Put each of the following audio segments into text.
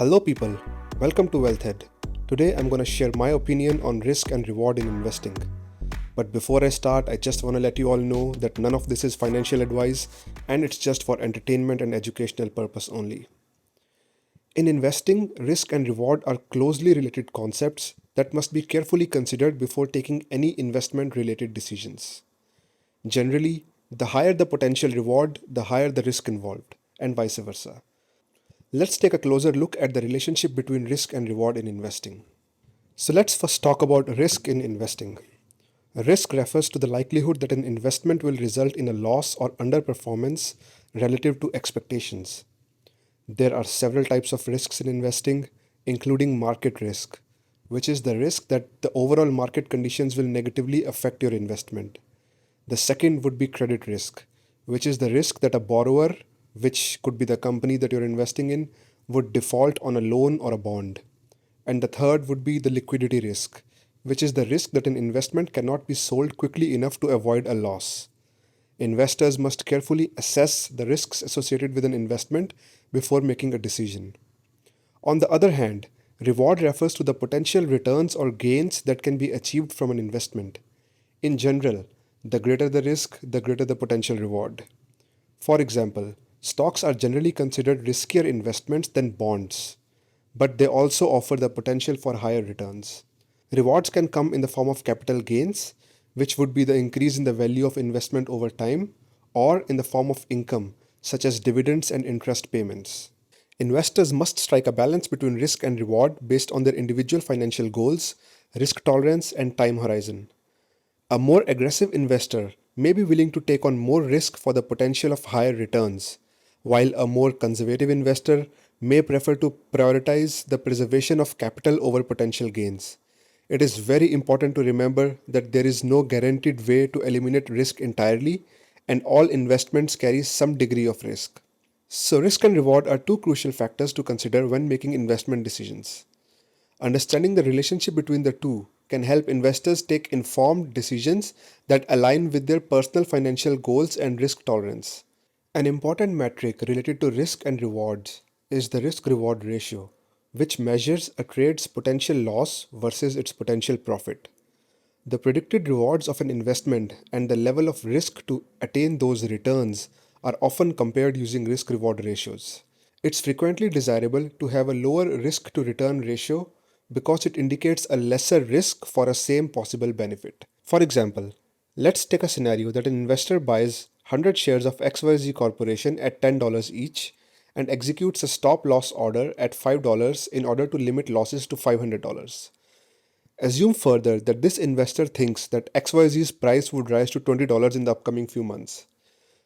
Hello people, welcome to Wealthhead. Today I'm going to share my opinion on risk and reward in investing. But before I start, I just want to let you all know that none of this is financial advice and it's just for entertainment and educational purpose only. In investing, risk and reward are closely related concepts that must be carefully considered before taking any investment related decisions. Generally, the higher the potential reward, the higher the risk involved, and vice versa. Let's take a closer look at the relationship between risk and reward in investing. So let's first talk about risk in investing. Risk refers to the likelihood that an investment will result in a loss or underperformance relative to expectations. There are several types of risks in investing, including market risk, which is the risk that the overall market conditions will negatively affect your investment. The second would be credit risk, which is the risk that a borrower, which could be the company that you're investing in, would default on a loan or a bond. And the third would be the liquidity risk, which is the risk that an investment cannot be sold quickly enough to avoid a loss. Investors must carefully assess the risks associated with an investment before making a decision. On the other hand, reward refers to the potential returns or gains that can be achieved from an investment. In general, the greater the risk, the greater the potential reward. For example, stocks are generally considered riskier investments than bonds, but they also offer the potential for higher returns. Rewards can come in the form of capital gains, which would be the increase in the value of investment over time, or in the form of income, such as dividends and interest payments. Investors must strike a balance between risk and reward based on their individual financial goals, risk tolerance, and time horizon. A more aggressive investor may be willing to take on more risk for the potential of higher returns, while a more conservative investor may prefer to prioritize the preservation of capital over potential gains. It is very important to remember that there is no guaranteed way to eliminate risk entirely, and all investments carry some degree of risk. So, risk and reward are two crucial factors to consider when making investment decisions. Understanding the relationship between the two can help investors take informed decisions that align with their personal financial goals and risk tolerance. An important metric related to risk and rewards is the risk reward ratio, which measures a trade's potential loss versus its potential profit. The predicted rewards of an investment and the level of risk to attain those returns are often compared using risk reward ratios. It's frequently desirable to have a lower risk to return ratio because it indicates a lesser risk for a same possible benefit. For example, let's take a scenario that an investor buys 100 shares of XYZ Corporation at $10 each and executes a stop loss order at $5 in order to limit losses to $500. Assume further that this investor thinks that XYZ's price would rise to $20 in the upcoming few months.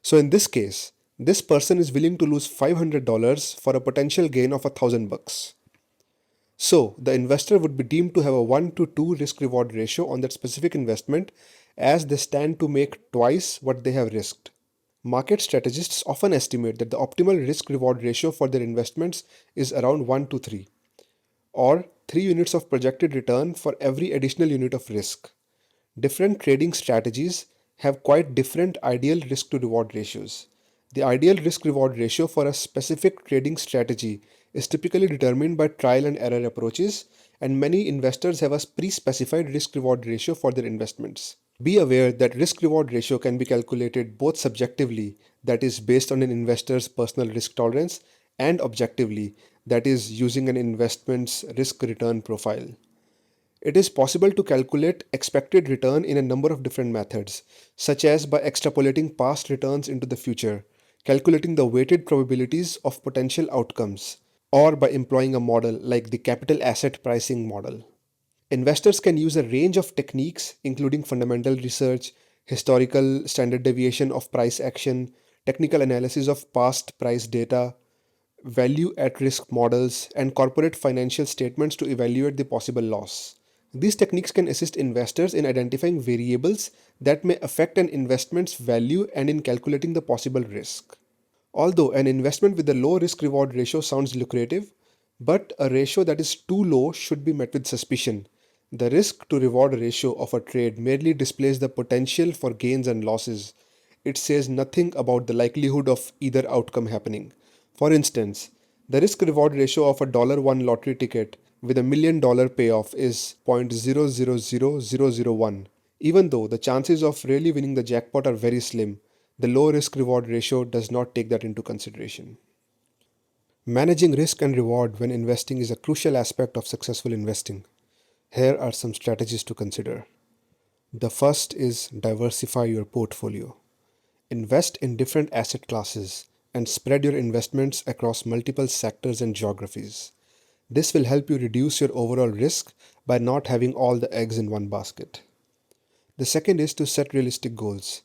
So in this case, this person is willing to lose $500 for a potential gain of $1,000. So the investor would be deemed to have a 1 to 2 risk reward ratio on that specific investment, as they stand to make twice what they have risked. Market strategists often estimate that the optimal risk reward ratio for their investments is around 1 to 3, or 3 units of projected return for every additional unit of risk. Different trading strategies have quite different ideal risk to reward ratios. The ideal risk reward ratio for a specific trading strategy is typically determined by trial and error approaches, and many investors have a pre specified risk reward ratio for their investments. Be aware that risk reward ratio can be calculated both subjectively, that is, based on an investor's personal risk tolerance, and objectively, that is, using an investment's risk return profile. It is possible to calculate expected return in a number of different methods, such as by extrapolating past returns into the future, calculating the weighted probabilities of potential outcomes, or by employing a model like the capital asset pricing model. Investors can use a range of techniques, including fundamental research, historical standard deviation of price action, technical analysis of past price data, value at risk models, and corporate financial statements to evaluate the possible loss. These techniques can assist investors in identifying variables that may affect an investment's value and in calculating the possible risk. Although an investment with a low risk reward ratio sounds lucrative, but a ratio that is too low should be met with suspicion. The risk to reward ratio of a trade merely displays the potential for gains and losses. It says nothing about the likelihood of either outcome happening. For instance, The risk reward ratio of a $1 lottery ticket with $1 million payoff is 0.000001. Even though the chances of really winning the jackpot are very slim, the low risk reward ratio does not take that into consideration. Managing risk and reward when investing is a crucial aspect of successful investing. Here are some strategies to consider. The first is diversify your portfolio. Invest in different asset classes and spread your investments across multiple sectors and geographies. This will help you reduce your overall risk by not having all the eggs in one basket. The second is to set realistic goals.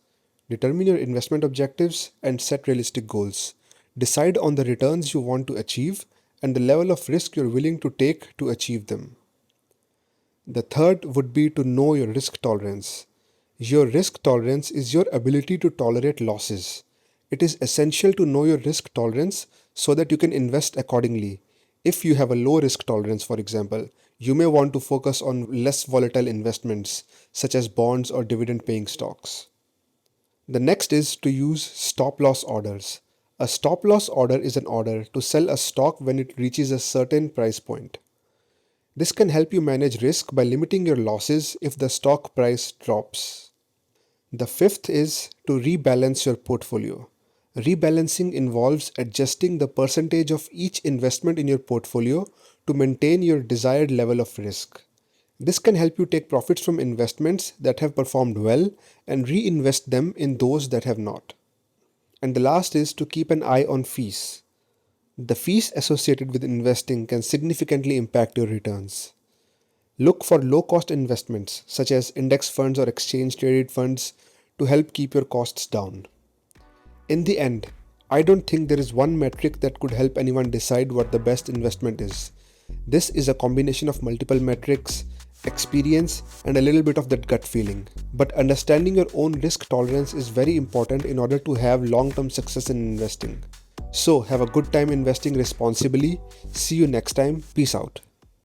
Determine your investment objectives and set realistic goals. Decide on the returns you want to achieve and the level of risk you're willing to take to achieve them. The third would be to know your risk tolerance. Your risk tolerance is your ability to tolerate losses. It is essential to know your risk tolerance so that you can invest accordingly. If you have a low risk tolerance, for example, you may want to focus on less volatile investments such as bonds or dividend paying stocks. The next is to use stop loss orders. A stop loss order is an order to sell a stock when it reaches a certain price point. This can help you manage risk by limiting your losses if the stock price drops. The fifth is to rebalance your portfolio. Rebalancing involves adjusting the percentage of each investment in your portfolio to maintain your desired level of risk. This can help you take profits from investments that have performed well and reinvest them in those that have not. And the last is to keep an eye on fees. The fees associated with investing can significantly impact your returns. Look for low-cost investments such as index funds or exchange-traded funds to help keep your costs down. In the end, I don't think there is one metric that could help anyone decide what the best investment is. This is a combination of multiple metrics, experience, and a little bit of that gut feeling. But understanding your own risk tolerance is very important in order to have long-term success in investing. So, have a good time investing responsibly. See you next time. Peace out.